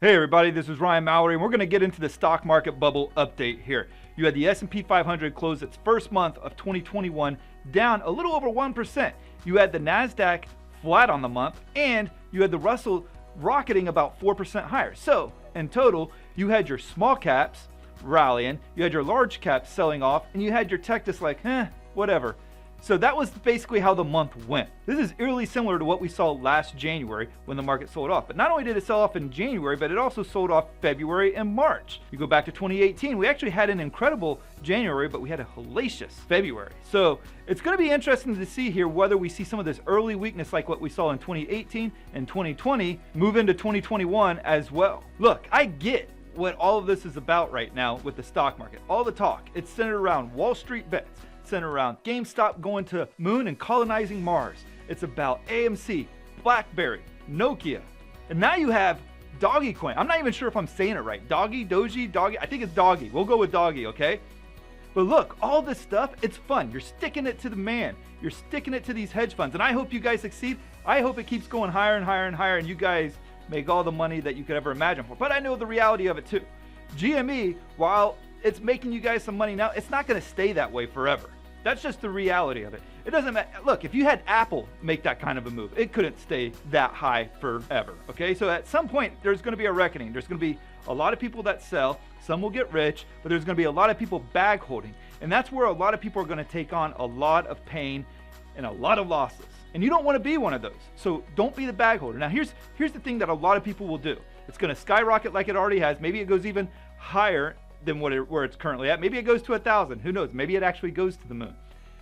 Hey everybody, this is Ryan Mallory, and we're going to get into the stock market bubble update here. You had the S&P 500 close its first month of 2021 down a little over 1%. You had the Nasdaq flat on the month, and you had the Russell rocketing about 4% higher. So, in total, you had your small caps rallying, you had your large caps selling off, and you had your tech just like, whatever. So that was basically how the month went. This is eerily similar to what we saw last January when the market sold off. But not only did it sell off in January, but it also sold off February and March. You go back to 2018, we actually had an incredible January, but we had a hellacious February. So it's going to be interesting to see here whether we see some of this early weakness like what we saw in 2018 and 2020 move into 2021 as well. Look, I get what all of this is about right now with the stock market. All the talk, it's centered around Wall Street bets. Centered around Gamestop going to moon and colonizing Mars. It's about AMC, Blackberry, Nokia. And now you have Dogecoin. I'm not even sure if I'm saying it right. Doge, I think it's Doggy. We'll go with Doggy, okay? But look, all this stuff, it's fun. You're sticking it to the man. You're sticking it to these hedge funds. And I hope you guys succeed. I hope it keeps going higher and higher and higher, and you guys make all the money that you could ever imagine for. But I know the reality of it too. GME, while it's making you guys some money now, it's not going to stay that way forever. That's just the reality of it. It doesn't matter. Look, if you had Apple make that kind of a move, it couldn't stay that high forever. Okay, so at some point, there's going to be a reckoning. There's going to be a lot of people that sell. Some will get rich, but there's going to be a lot of people bag holding. And that's where a lot of people are going to take on a lot of pain and a lot of losses. And you don't want to be one of those. So don't be the bag holder. Now, here's the thing that a lot of people will do. It's going to skyrocket like it already has. Maybe it goes even higher than where it's currently at. Maybe it goes to 1,000. Who knows? Maybe it actually goes to the moon.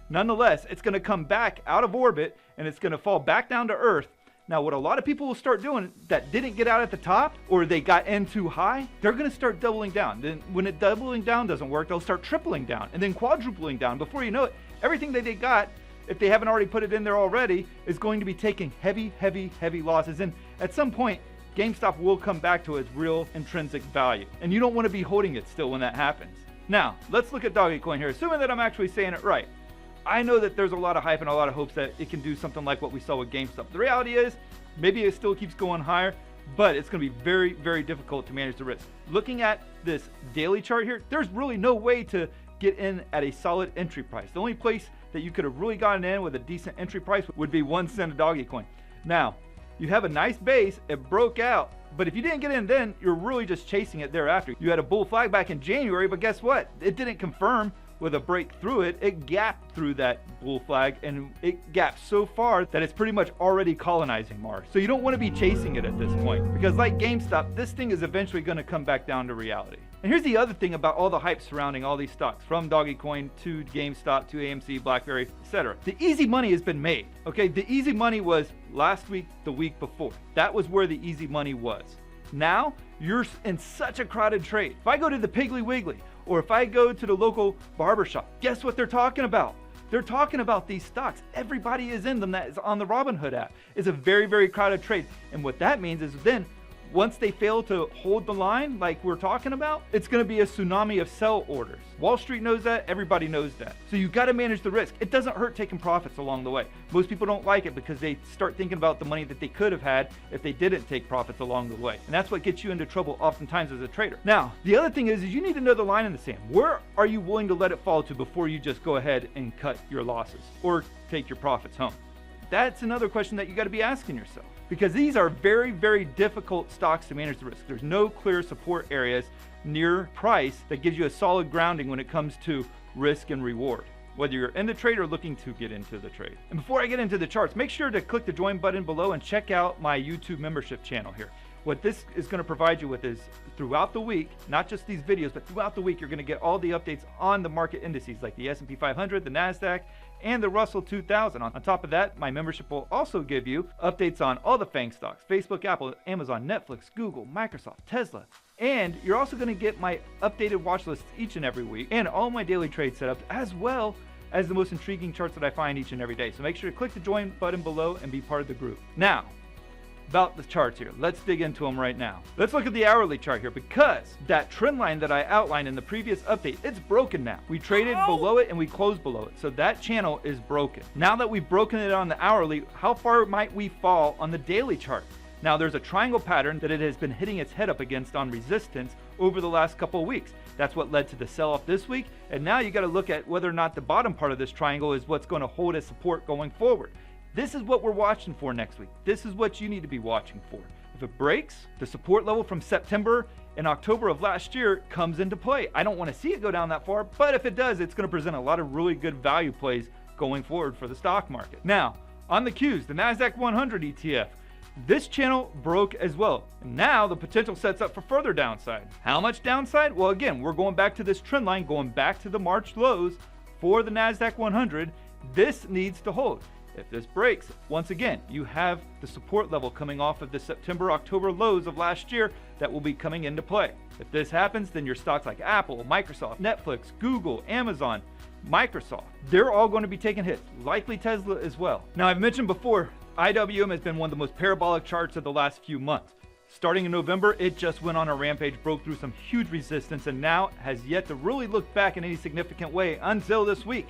Nonetheless, it's going to come back out of orbit and it's going to fall back down to Earth. Now, what a lot of people will start doing that didn't get out at the top or they got in too high, they're going to start doubling down. Then when it doubling down doesn't work, they'll start tripling down and then quadrupling down. Before you know it, everything that they got, if they haven't already put it in there already, is going to be taking heavy, heavy, heavy losses. And at some point, GameStop will come back to its real intrinsic value. And you don't want to be holding it still when that happens. Now, let's look at Dogecoin here, assuming that I'm actually saying it right. I know that there's a lot of hype and a lot of hopes that it can do something like what we saw with GameStop. The reality is, maybe it still keeps going higher, but it's going to be very, very difficult to manage the risk. Looking at this daily chart here, there's really no way to get in at a solid entry price. The only place that you could have really gotten in with a decent entry price would be 1 cent of Dogecoin. Now, you have a nice base, it broke out, but if you didn't get in then, you're really just chasing it thereafter. You had a bull flag back in January, but guess what? It didn't confirm with a break through it. It gapped through that bull flag, and it gapped so far that it's pretty much already colonizing Mars. So you don't want to be chasing it at this point, because like GameStop, this thing is eventually going to come back down to reality. And here's the other thing about all the hype surrounding all these stocks, from Dogecoin to GameStop to AMC, Blackberry, etc. The easy money has been made. Okay, the easy money was last week, the week before. That was where the easy money was. Now, you're in such a crowded trade. If I go to the Piggly Wiggly, or if I go to the local barbershop, guess what they're talking about? They're talking about these stocks. Everybody is in them that is on the Robinhood app. It's a very, very crowded trade. And what that means is then, once they fail to hold the line like we're talking about, it's going to be a tsunami of sell orders. Wall Street knows that. Everybody knows that. So you got to manage the risk. It doesn't hurt taking profits along the way. Most people don't like it because they start thinking about the money that they could have had if they didn't take profits along the way. And that's what gets you into trouble oftentimes as a trader. Now, the other thing is you need to know the line in the sand. Where are you willing to let it fall to before you just go ahead and cut your losses or take your profits home? That's another question that you got to be asking yourself, because these are very, very difficult stocks to manage the risk. There's no clear support areas near price that gives you a solid grounding when it comes to risk and reward, whether you're in the trade or looking to get into the trade. And before I get into the charts, make sure to click the join button below and check out my YouTube membership channel here. What this is going to provide you with is throughout the week, not just these videos, but throughout the week, you're going to get all the updates on the market indices like the S&P 500, the Nasdaq, and the Russell 2000. On top of that, my membership will also give you updates on all the FANG stocks: Facebook, Apple, Amazon, Netflix, Google, Microsoft, Tesla. And you're also going to get my updated watch lists each and every week and all my daily trade setups, as well as the most intriguing charts that I find each and every day. So make sure to click the join button below and be part of the group. Now, about the charts here. Let's dig into them right now. Let's look at the hourly chart here, because that trend line that I outlined in the previous update, it's broken now. We traded below it and we closed below it. So that channel is broken. Now that we've broken it on the hourly, how far might we fall on the daily chart? Now there's a triangle pattern that it has been hitting its head up against on resistance over the last couple of weeks. That's what led to the sell-off this week, and now you got to look at whether or not the bottom part of this triangle is what's going to hold as support going forward. This is what we're watching for next week. This is what you need to be watching for. If it breaks, the support level from September and October of last year comes into play. I don't want to see it go down that far, but if it does, it's going to present a lot of really good value plays going forward for the stock market. Now, on the Qs, the Nasdaq 100 ETF, this channel broke as well. And now the potential sets up for further downside. How much downside? Well, again, we're going back to this trend line, going back to the March lows for the Nasdaq 100. This needs to hold. If this breaks, once again, you have the support level coming off of the September, October lows of last year that will be coming into play. If this happens, then your stocks like Apple, Microsoft, Netflix, Google, Amazon, Microsoft, they're all going to be taking hits, likely Tesla as well. Now, I've mentioned before, IWM has been one of the most parabolic charts of the last few months. Starting in November, it just went on a rampage, broke through some huge resistance, and now has yet to really look back in any significant way until this week.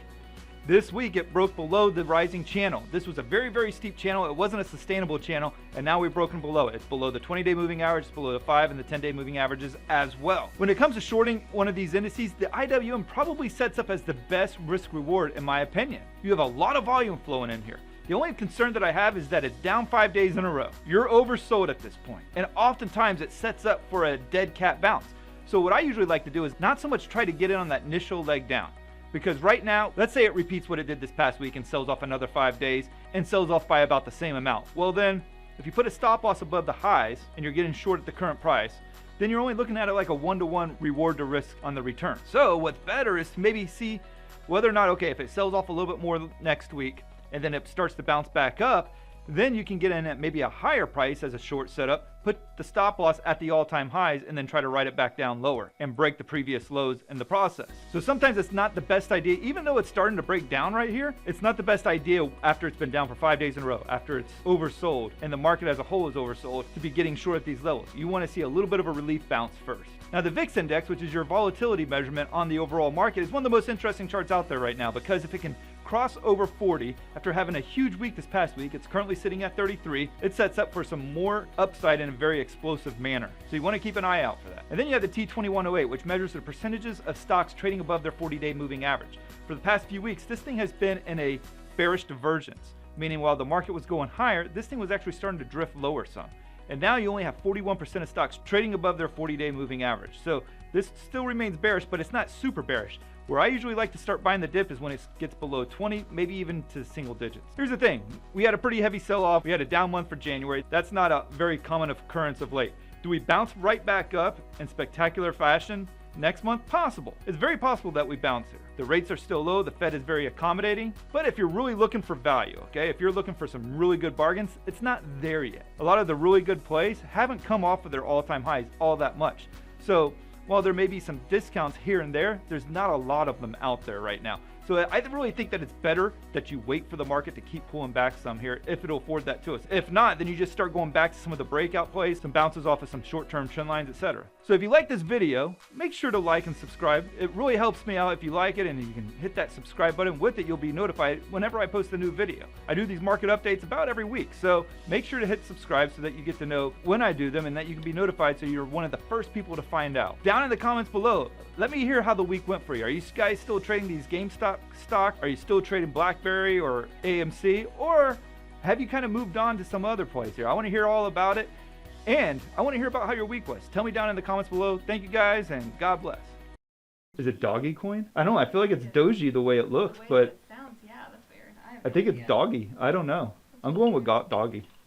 This week, it broke below the rising channel. This was a very, very steep channel. It wasn't a sustainable channel, and now we've broken below it. It's below the 20-day moving average, it's below the 5 and the 10-day moving averages as well. When it comes to shorting one of these indices, the IWM probably sets up as the best risk reward in my opinion. You have a lot of volume flowing in here. The only concern that I have is that it's down 5 days in a row. You're oversold at this point, and oftentimes it sets up for a dead cat bounce. So what I usually like to do is not so much try to get in on that initial leg down. Because right now, let's say it repeats what it did this past week and sells off another 5 days and sells off by about the same amount. Well then, if you put a stop loss above the highs and you're getting short at the current price, then you're only looking at it like a 1-to-1 reward to risk on the return. So what's better is to maybe see whether or not, okay, if it sells off a little bit more next week and then it starts to bounce back up, then you can get in at maybe a higher price as a short setup, put the stop loss at the all-time highs, and then try to ride it back down lower and break the previous lows in the process. So sometimes it's not the best idea, even though it's starting to break down right here, it's not the best idea after it's been down for 5 days in a row, after it's oversold and the market as a whole is oversold, to be getting short at these levels. You want to see a little bit of a relief bounce first. Now the VIX index, which is your volatility measurement on the overall market, is one of the most interesting charts out there right now, because if it can cross over 40 after having a huge week this past week, it's currently sitting at 33, it sets up for some more upside in a very explosive manner. So you want to keep an eye out for that. And then you have the T2108, which measures the percentages of stocks trading above their 40-day moving average. For the past few weeks, this thing has been in a bearish divergence, meaning while the market was going higher, this thing was actually starting to drift lower some. And now you only have 41% of stocks trading above their 40-day moving average. So this still remains bearish, but it's not super bearish. Where I usually like to start buying the dip is when it gets below 20, maybe even to single digits. Here's the thing. We had a pretty heavy sell-off. We had a down month for January. That's not a very common occurrence of late. Do we bounce right back up in spectacular fashion next month? Possible. It's very possible that we bounce here. The rates are still low. The Fed is very accommodating. But if you're really looking for value, okay, if you're looking for some really good bargains, it's not there yet. A lot of the really good plays haven't come off of their all-time highs all that much. So while there may be some discounts here and there, there's not a lot of them out there right now. So I really think that it's better that you wait for the market to keep pulling back some here if it'll afford that to us. If not, then you just start going back to some of the breakout plays, some bounces off of some short-term trend lines, etc. So if you like this video, make sure to like and subscribe. It really helps me out if you like it, and you can hit that subscribe button. With it, you'll be notified whenever I post a new video. I do these market updates about every week, so make sure to hit subscribe so that you get to know when I do them and that you can be notified so you're one of the first people to find out. Down in the comments below, let me hear how the week went for you. Are you guys still trading these Gamestop stock? Are you still trading Blackberry or AMC? Or have you kind of moved on to some other place here? I want to hear all about it. And I want to hear about how your week was. Tell me down in the comments below. Thank you guys, and God bless. Is it Dogecoin? I don't know. I feel like it's Doji the way it looks, but it sounds, yeah, that's weird. I think it's Doggy. I don't know. I'm going with Doggy.